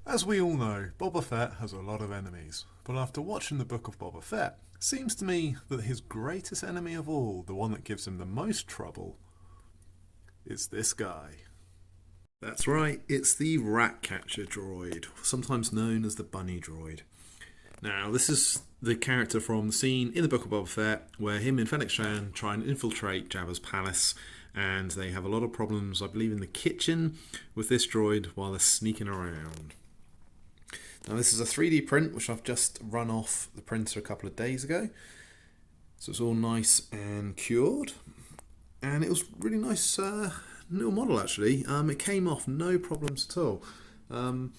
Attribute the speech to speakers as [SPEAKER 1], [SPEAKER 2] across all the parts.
[SPEAKER 1] As we all know, Boba Fett has a lot of enemies, but after watching the book of Boba Fett, it seems to me that his greatest enemy of all, the one that gives him the most trouble, is this guy. That's right, it's the rat catcher droid, sometimes known as the bunny droid. Now, this is the character from the scene in the Book of Boba Fett where him and Fennec Shan try and infiltrate Jabba's palace, and they have a lot of problems, I believe, in the kitchen with this droid while they're sneaking around. Now, this is a 3D print which I've just run off the printer a couple of days ago, so it's all nice and cured, and it was really nice little model actually. It came off no problems at all. The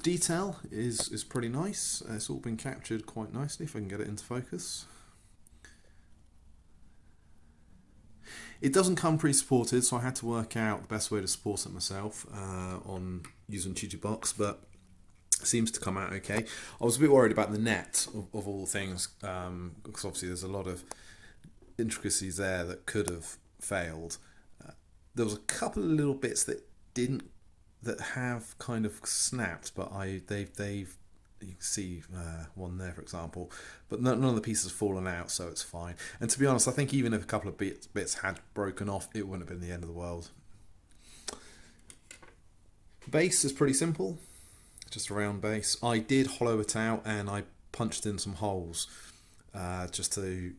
[SPEAKER 1] detail is pretty nice. It's all been captured quite nicely if I can get it into focus. It doesn't come pre-supported, so I had to work out the best way to support it myself on using Box, but it seems to come out okay. I was a bit worried about the net of all things, because obviously there's a lot of intricacies there that could have failed. There was a couple of little bits that have kind of snapped, but they've you can see one there for example, but none of the pieces have fallen out, so it's fine. And to be honest, I think even if a couple of bits had broken off, it wouldn't have been the end of the world. The base is pretty simple, just a round base. I did hollow it out and I punched in some holes just to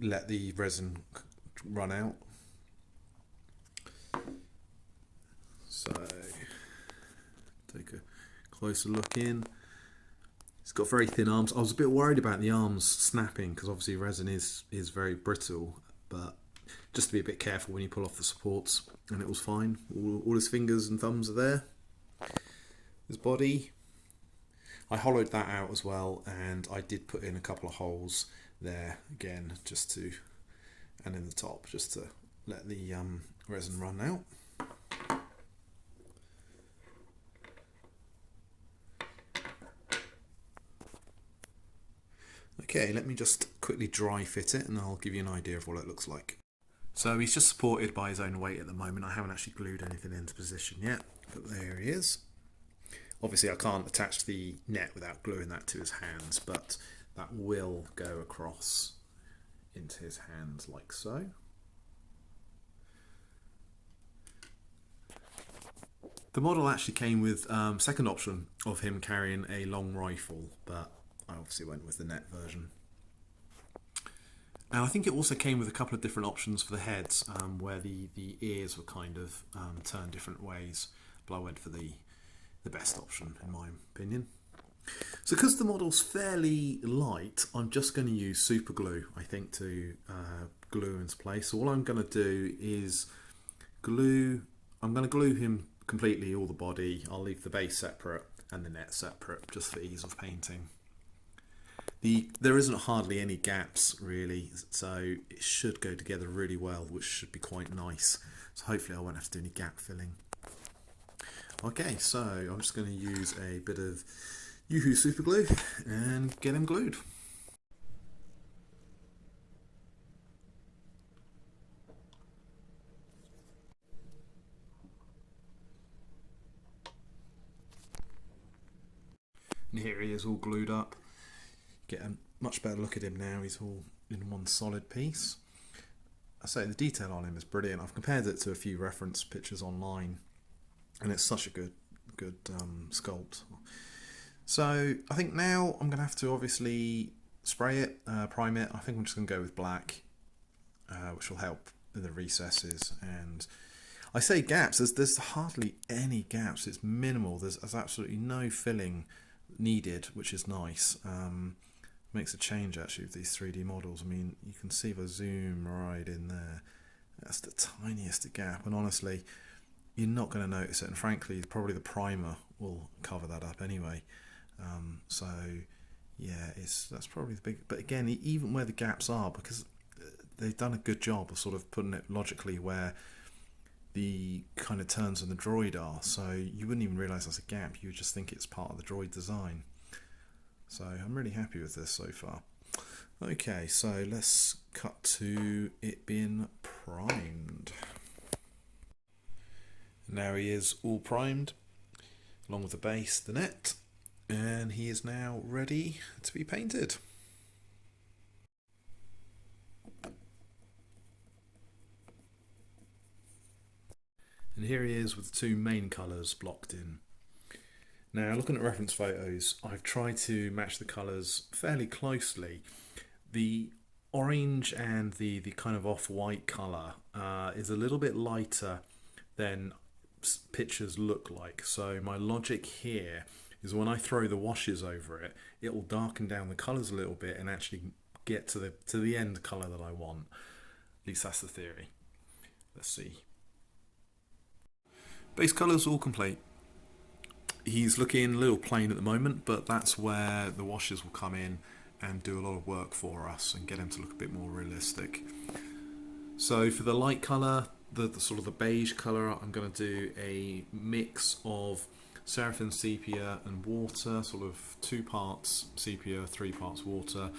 [SPEAKER 1] let the resin run out. So, take a closer look in. It's got very thin arms. I was a bit worried about the arms snapping because obviously resin is very brittle, but just to be a bit careful when you pull off the supports, and it was fine. All his fingers and thumbs are there. His body, I hollowed that out as well, and I did put in a couple of holes there again, and in the top, just to let the resin run out. Okay, let me just quickly dry fit it and I'll give you an idea of what it looks like. So he's just supported by his own weight at the moment. I haven't actually glued anything into position yet, but there he is. Obviously I can't attach the net without gluing that to his hands, but that will go across into his hands like so. The model actually came with second option of him carrying a long rifle, but I obviously went with the net version. And I think it also came with a couple of different options for the heads, where the ears were kind of turned different ways, but I went for the best option in my opinion. So because the model's fairly light, I'm just going to use super glue, I think, to glue into place. So all I'm going to do is I'm going to glue him completely, all the body. I'll leave the base separate and the net separate, just for ease of painting. There isn't hardly any gaps really, so it should go together really well, which should be quite nice. So hopefully I won't have to do any gap filling. Okay, so I'm just going to use a bit of Yoo-Hoo super glue and get him glued. And here he is all glued up. Get a much better look at him now. He's all in one solid piece. I say the detail on him is brilliant. I've compared it to a few reference pictures online, and it's such a good sculpt. So I think now I'm going to have to obviously spray it, prime it. I think I'm just going to go with black, which will help in the recesses. And I say gaps, there's hardly any gaps. It's minimal. There's absolutely no filling needed, which is nice. Makes a change actually with these 3D models. I mean, you can see if I zoom right in there, that's the tiniest gap, and honestly you're not going to notice it, and frankly probably the primer will cover that up anyway. So yeah, that's probably the big, but again, even where the gaps are, because they've done a good job of sort of putting it logically where the kind of turns on the droid are, so you wouldn't even realise that's a gap, you would just think it's part of the droid design. So I'm really happy with this so far. Okay, so let's cut to it being primed. Now he is all primed. along with the base, the net, and he is now ready to be painted. And here he is with the two main colours blocked in. Now, looking at reference photos, I've tried to match the colours fairly closely. The orange and the kind of off-white colour is a little bit lighter than pictures look like. So my logic here is when I throw the washes over it, it will darken down the colours a little bit and actually get to the end colour that I want. At least that's the theory. Let's see. Base colours all complete. He's looking a little plain at the moment, but that's where the washes will come in and do a lot of work for us and get him to look a bit more realistic. So for the light colour, the sort of the beige colour, I'm going to do a mix of Seraphim sepia and water, sort of 2 parts sepia, 3 parts water.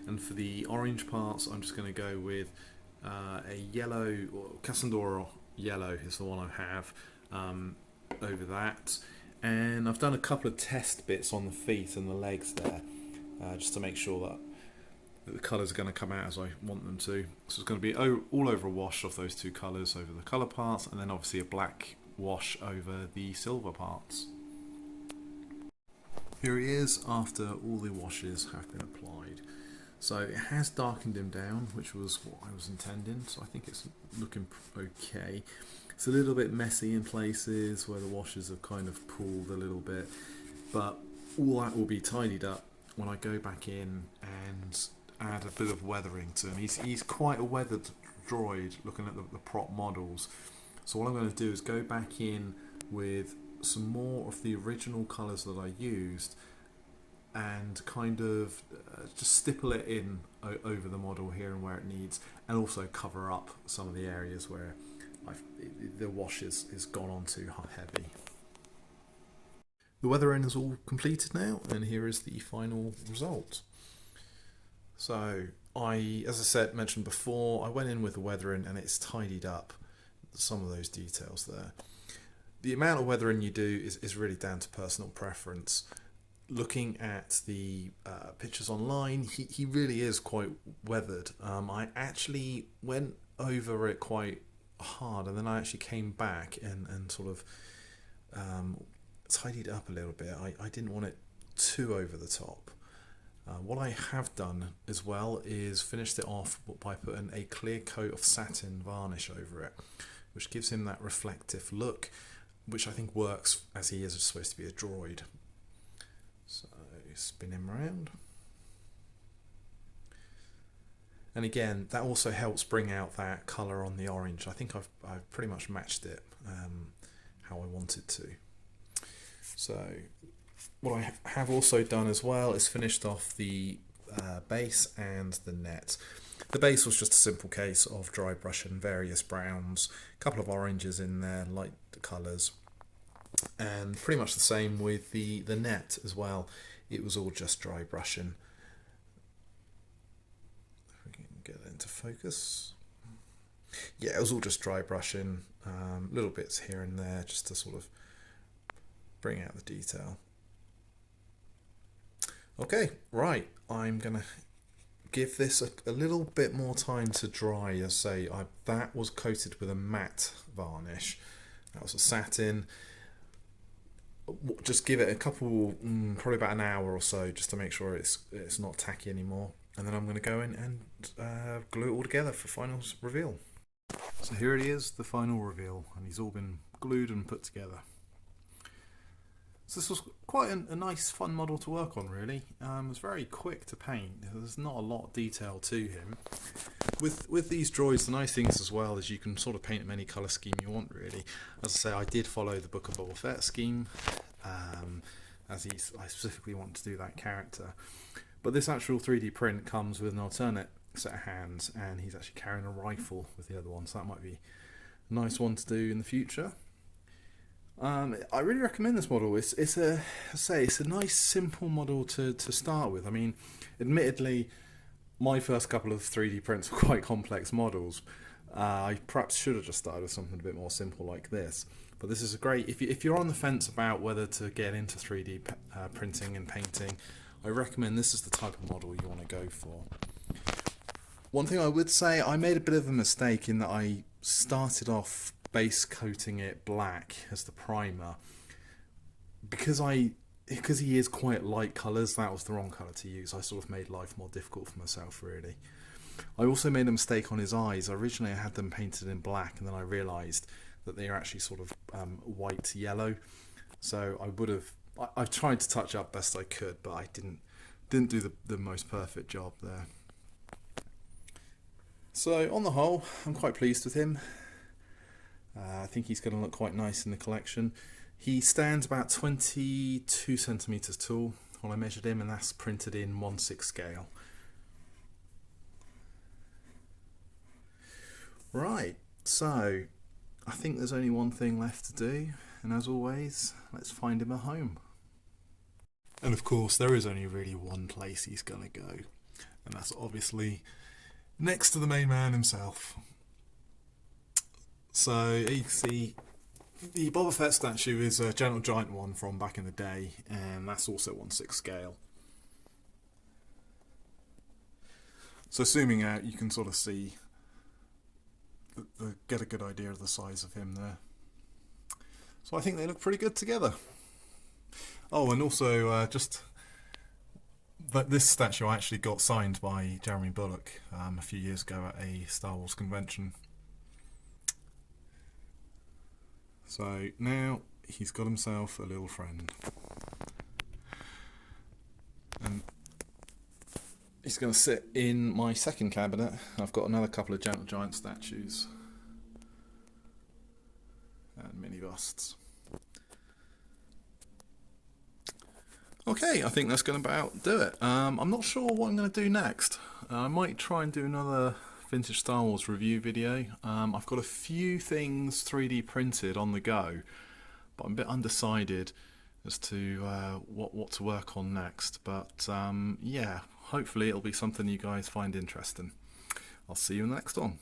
[SPEAKER 1] And for the orange parts, I'm just going to go with a yellow, or Cassandora yellow is the one I have. Over that, and I've done a couple of test bits on the feet and the legs there, just to make sure that the colours are going to come out as I want them to. So it's going to be all over a wash of those 2 colours over the colour parts, and then obviously a black wash over the silver parts. Here he is after all the washes have been applied. So it has darkened him down, which was what I was intending, so I think it's looking okay. It's a little bit messy in places where the washes have kind of pooled a little bit, but all that will be tidied up when I go back in and add a bit of weathering to him. He's quite a weathered droid looking at the prop models, so what I'm going to do is go back in with some more of the original colours that I used and kind of just stipple it in over the model here and where it needs, and also cover up some of the areas where the wash is gone on too heavy. The weathering is all completed now, and here is the final result. So as I said, mentioned before, I went in with the weathering and it's tidied up some of those details there. The amount of weathering you do is really down to personal preference. Looking at the pictures online, he really is quite weathered. I actually went over it quite hard, and then I actually came back and sort of tidied up a little bit. I didn't want it too over the top. What I have done as well is finished it off by putting a clear coat of satin varnish over it, which gives him that reflective look, which I think works as he is supposed to be a droid. So spin him around. And again, that also helps bring out that colour on the orange. I think I've pretty much matched it how I wanted to. So what I have also done as well is finished off the base and the net. The base was just a simple case of dry brush and various browns, a couple of oranges in there, light colours, and pretty much the same with the net as well. It was all just dry brushing. If we can get it into focus. Yeah, it was all just dry brushing, little bits here and there just to sort of bring out the detail. Okay, right, I'm gonna give this a little bit more time to dry. As I say, that was coated with a matte varnish. That was a satin. Just give it a couple, probably about an hour or so, just to make sure it's not tacky anymore. And then I'm going to go in and glue it all together for final reveal. So here it is, the final reveal, and he's all been glued and put together. So this was quite a nice, fun model to work on, really. It was very quick to paint. There's not a lot of detail to him. With these droids, the nice thing is as well is you can sort of paint them any colour scheme you want, really. As I say, I did follow the Book of Boba Fett scheme, as I specifically want to do that character. But this actual 3D print comes with an alternate set of hands, and he's actually carrying a rifle with the other one, so that might be a nice one to do in the future. I really recommend this model. It's a nice simple model to start with. I mean, admittedly, my first couple of 3D prints were quite complex models. I perhaps should have just started with something a bit more simple like this. But this is a great, if you're on the fence about whether to get into 3D printing and painting, I recommend this is the type of model you want to go for. One thing I would say, I made a bit of a mistake in that I started off base coating it black as the primer. Because he is quite light colours, that was the wrong colour to use. I sort of made life more difficult for myself, really. I also made a mistake on his eyes. Originally I had them painted in black, and then I realised that they are actually sort of white yellow. So I tried to touch up best I could, but I didn't do the most perfect job there. So on the whole, I'm quite pleased with him. I think he's going to look quite nice in the collection. He stands about 22 centimeters tall when I measured him, and that's printed in 1/6 scale. Right, so I think there's only one thing left to do, and as always, let's find him a home. And of course, there is only really one place he's going to go, and that's obviously next to the main man himself. So you can see the Boba Fett statue is a Gentle Giant one from back in the day, and that's also 1/6 scale. So zooming out, you can sort of see, get a good idea of the size of him there. So I think they look pretty good together. Oh, and also this statue I actually got signed by Jeremy Bulloch a few years ago at a Star Wars convention. So now he's got himself a little friend. And he's going to sit in my second cabinet. I've got another couple of Gentle Giant statues and mini busts. Okay, I think that's going to about do it. I'm not sure what I'm going to do next. I might try and do another vintage Star Wars review video. I've got a few things 3D printed on the go, but I'm a bit undecided as to what to work on next. But yeah, hopefully it'll be something you guys find interesting. I'll see you in the next one.